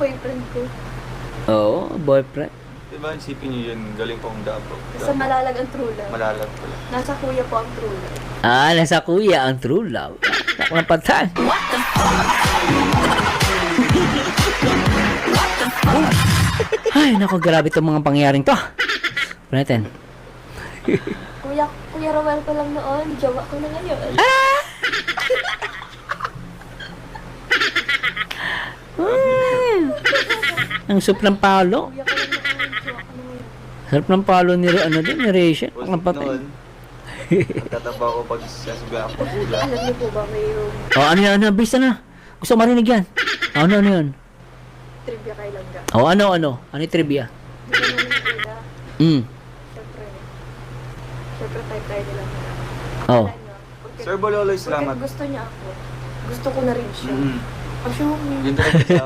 boyfriend ko. Oo, boyfriend. Diba, isipin nyo yun, galing pong dapo. Sa Malalag ang true love. Malalag pala. Nasa kuya po ang true love. Ah, nasa kuya ang true love. Ako ng patan. Ay, naku, grabe itong mga pangyayaring to. Ano natin? Kuya Rowel ko lang noon, jowa ko na ngayon. Ang soup ng palo. Kuya ko lang noon, jowa ko na ngayon. Sarap ng palo ni, ni Rachel. Ako ng patan. Noon, nagtataba ko pag sasabihan ko sila. Alam niyo po ba mayroong Oh, ano yan? Ano? Bisa na. Gusto ko marinig yan. Ano yun? trivia kay Langga? Oh, ano? Ano yung trivia? Di ba naman kuya? Mm. Siyempre tayo nila. Oh. Alam niyo, porque- Sir Bololoy, porque salamat. gusto niya ako. Gusto ko na rin siya. Mm. Asyo, Yun talaga sa